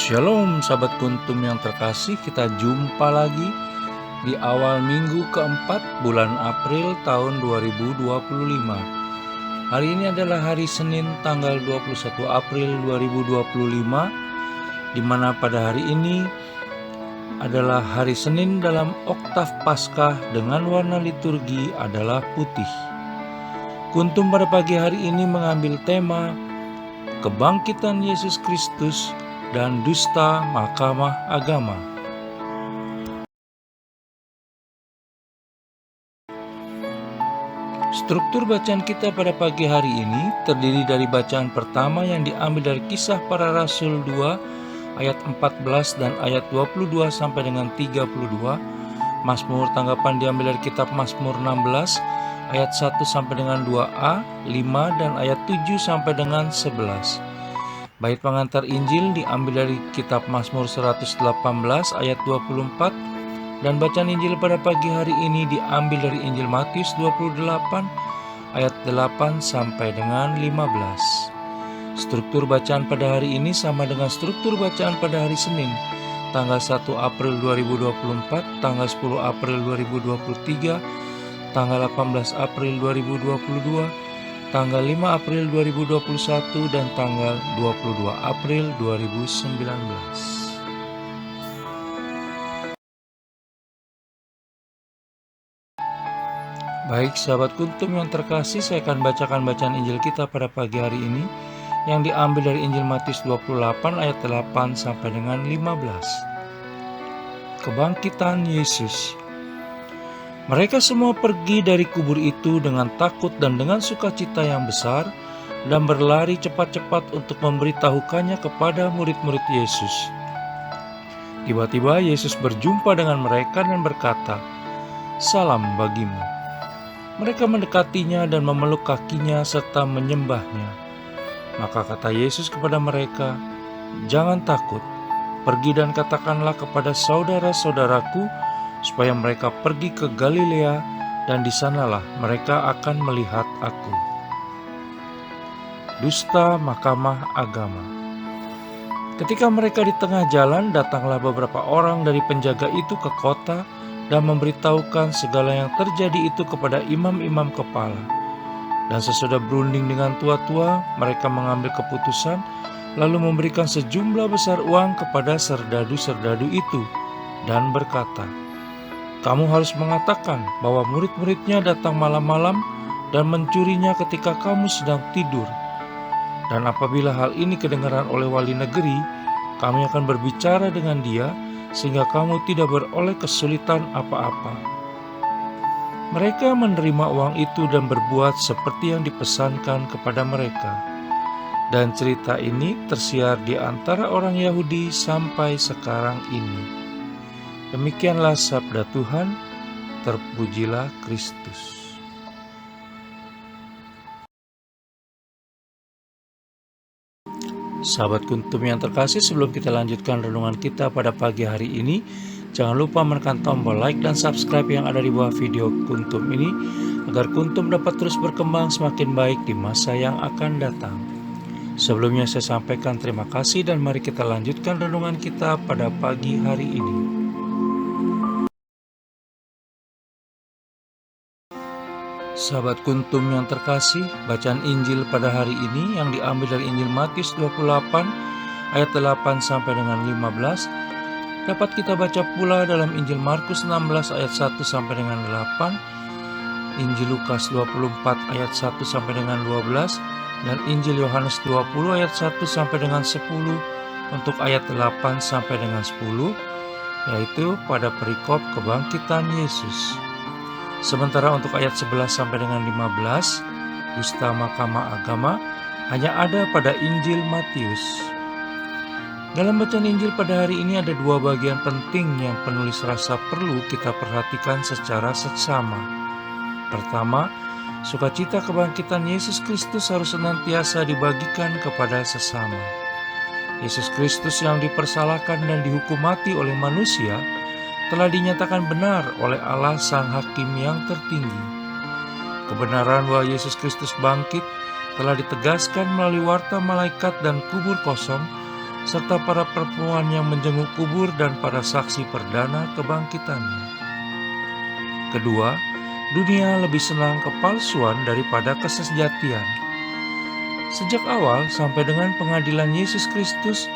Shalom sahabat kuntum yang terkasih, kita jumpa lagi di awal minggu keempat bulan April tahun 2025. Hari ini adalah hari Senin tanggal 21 April 2025, di mana pada hari ini adalah hari Senin dalam oktav Paskah dengan warna liturgi adalah putih. Kuntum pada pagi hari ini mengambil tema Kebangkitan Yesus Kristus dan dusta Mahkamah Agama. Struktur bacaan kita pada pagi hari ini terdiri dari bacaan pertama yang diambil dari Kisah Para Rasul 2 ayat 14 dan ayat 22 sampai dengan 32. Mazmur tanggapan diambil dari kitab Mazmur 16 ayat 1 sampai dengan 2a, 5 dan ayat 7 sampai dengan 11. Bait pengantar Injil diambil dari kitab Mazmur 118 ayat 24 dan bacaan Injil pada pagi hari ini diambil dari Injil Matius 28 ayat 8 sampai dengan 15. Struktur bacaan pada hari ini sama dengan struktur bacaan pada hari Senin, tanggal 1 April 2024, tanggal 10 April 2023, tanggal 18 April 2022, tanggal 5 April 2021 dan tanggal 22 April 2019. Baik sahabat kuntum yang terkasih, saya akan bacakan bacaan Injil kita pada pagi hari ini yang diambil dari Injil Matius 28 ayat 8 sampai dengan 15. Kebangkitan Yesus. Mereka semua pergi dari kubur itu dengan takut dan dengan sukacita yang besar dan berlari cepat-cepat untuk memberitahukannya kepada murid-murid Yesus. Tiba-tiba Yesus berjumpa dengan mereka dan berkata, "Salam bagimu." Mereka mendekatinya dan memeluk kakinya serta menyembahnya. Maka kata Yesus kepada mereka, "Jangan takut, pergi dan katakanlah kepada saudara-saudaraku supaya mereka pergi ke Galilea, dan di sanalah mereka akan melihat aku." Dusta Mahkamah Agama. Ketika mereka di tengah jalan, datanglah beberapa orang dari penjaga itu ke kota dan memberitahukan segala yang terjadi itu kepada imam-imam kepala. Dan sesudah berunding dengan tua-tua, mereka mengambil keputusan, lalu memberikan sejumlah besar uang kepada serdadu-serdadu itu, dan berkata, "Kamu harus mengatakan bahwa murid-muridnya datang malam-malam dan mencurinya ketika kamu sedang tidur. Dan apabila hal ini kedengaran oleh wali negeri, kami akan berbicara dengan dia sehingga kamu tidak beroleh kesulitan apa-apa." Mereka menerima uang itu dan berbuat seperti yang dipesankan kepada mereka. Dan cerita ini tersiar di antara orang Yahudi sampai sekarang ini. Demikianlah sabda Tuhan, terpujilah Kristus. Sahabat kuntum yang terkasih, sebelum kita lanjutkan renungan kita pada pagi hari ini, jangan lupa menekan tombol like dan subscribe yang ada di bawah video kuntum ini, agar kuntum dapat terus berkembang semakin baik di masa yang akan datang. Sebelumnya saya sampaikan terima kasih dan mari kita lanjutkan renungan kita pada pagi hari ini. Sahabat kuntum yang terkasih, bacaan Injil pada hari ini yang diambil dari Injil Matius 28 ayat 8 sampai dengan 15 dapat kita baca pula dalam Injil Markus 16 ayat 1 sampai dengan 8, Injil Lukas 24 ayat 1 sampai dengan 12 dan Injil Yohanes 20 ayat 1 sampai dengan 10 untuk ayat 8 sampai dengan 10, yaitu pada perikop kebangkitan Yesus. Sementara untuk ayat 11 sampai dengan 15, dusta Mahkamah Agama, hanya ada pada Injil Matius. Dalam bacaan Injil pada hari ini ada dua bagian penting yang penulis rasa perlu kita perhatikan secara seksama. Pertama, sukacita kebangkitan Yesus Kristus harus senantiasa dibagikan kepada sesama. Yesus Kristus yang dipersalahkan dan dihukum mati oleh manusia telah dinyatakan benar oleh Allah Sang Hakim yang tertinggi. Kebenaran bahwa Yesus Kristus bangkit telah ditegaskan melalui warta malaikat dan kubur kosong serta para perempuan yang menjenguk kubur dan para saksi perdana kebangkitannya. Kedua, dunia lebih senang kepalsuan daripada kesejatian. Sejak awal sampai dengan pengadilan Yesus Kristus,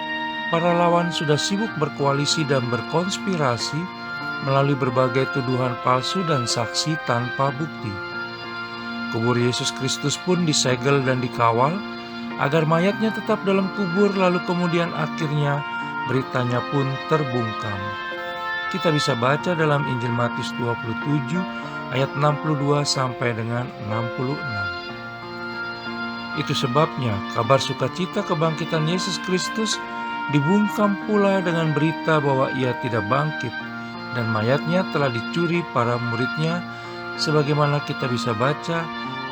para lawan sudah sibuk berkoalisi dan berkonspirasi melalui berbagai tuduhan palsu dan saksi tanpa bukti. Kubur Yesus Kristus pun disegel dan dikawal agar mayatnya tetap dalam kubur, lalu kemudian akhirnya beritanya pun terbungkam. Kita bisa baca dalam Injil Matius 27 ayat 62 sampai dengan 66. Itu sebabnya kabar sukacita kebangkitan Yesus Kristus dibungkam pula dengan berita bahwa ia tidak bangkit dan mayatnya telah dicuri para muridnya, sebagaimana kita bisa baca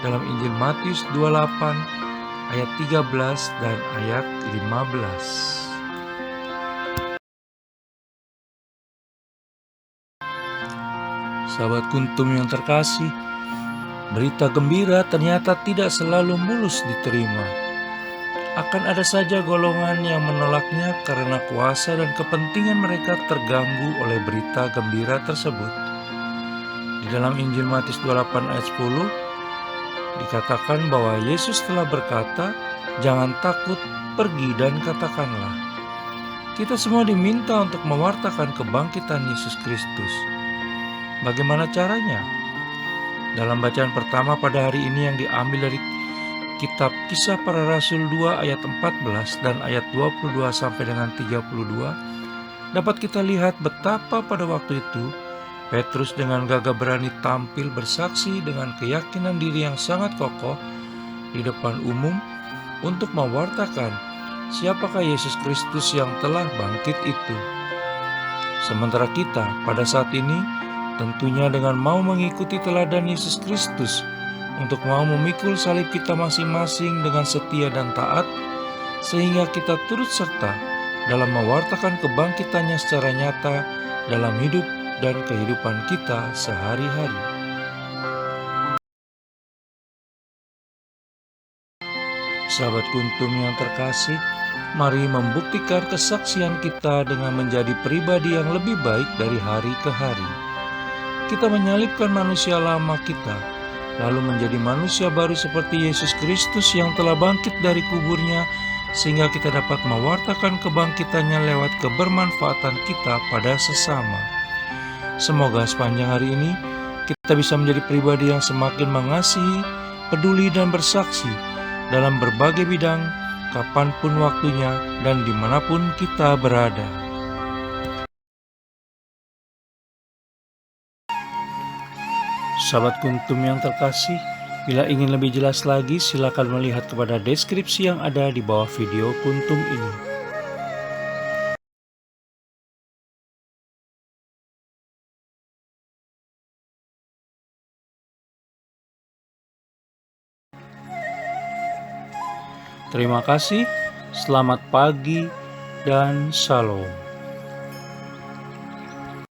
dalam Injil Matius 28 ayat 13 dan ayat 15. Sahabat Kuntum yang terkasih, berita gembira ternyata tidak selalu mulus diterima. Akan ada saja golongan yang menolaknya karena kuasa dan kepentingan mereka terganggu oleh berita gembira tersebut. Di dalam Injil Matius 28 ayat 10 dikatakan bahwa Yesus telah berkata, "Jangan takut, pergi dan katakanlah." Kita semua diminta untuk mewartakan kebangkitan Yesus Kristus. Bagaimana caranya? Dalam bacaan pertama pada hari ini yang diambil dari kitab Kisah Para Rasul 2 ayat 14 dan ayat 22 sampai dengan 32, dapat kita lihat betapa pada waktu itu Petrus dengan gagah berani tampil bersaksi dengan keyakinan diri yang sangat kokoh di depan umum untuk mewartakan siapakah Yesus Kristus yang telah bangkit itu. Sementara kita pada saat ini tentunya dengan mau mengikuti teladan Yesus Kristus untuk mau memikul salib kita masing-masing dengan setia dan taat, sehingga kita turut serta dalam mewartakan kebangkitannya secara nyata dalam hidup dan kehidupan kita sehari-hari. Sahabat Kuntum yang terkasih, mari membuktikan kesaksian kita dengan menjadi pribadi yang lebih baik dari hari ke hari. Kita menyalibkan manusia lama kita, lalu menjadi manusia baru seperti Yesus Kristus yang telah bangkit dari kuburnya, sehingga kita dapat mewartakan kebangkitannya lewat kebermanfaatan kita pada sesama. Semoga sepanjang hari ini kita bisa menjadi pribadi yang semakin mengasihi, peduli, dan bersaksi dalam berbagai bidang, kapanpun waktunya dan dimanapun kita berada. Sahabat Kuntum yang terkasih, bila ingin lebih jelas lagi, silakan melihat kepada deskripsi yang ada di bawah video Kuntum ini. Terima kasih, selamat pagi, dan shalom.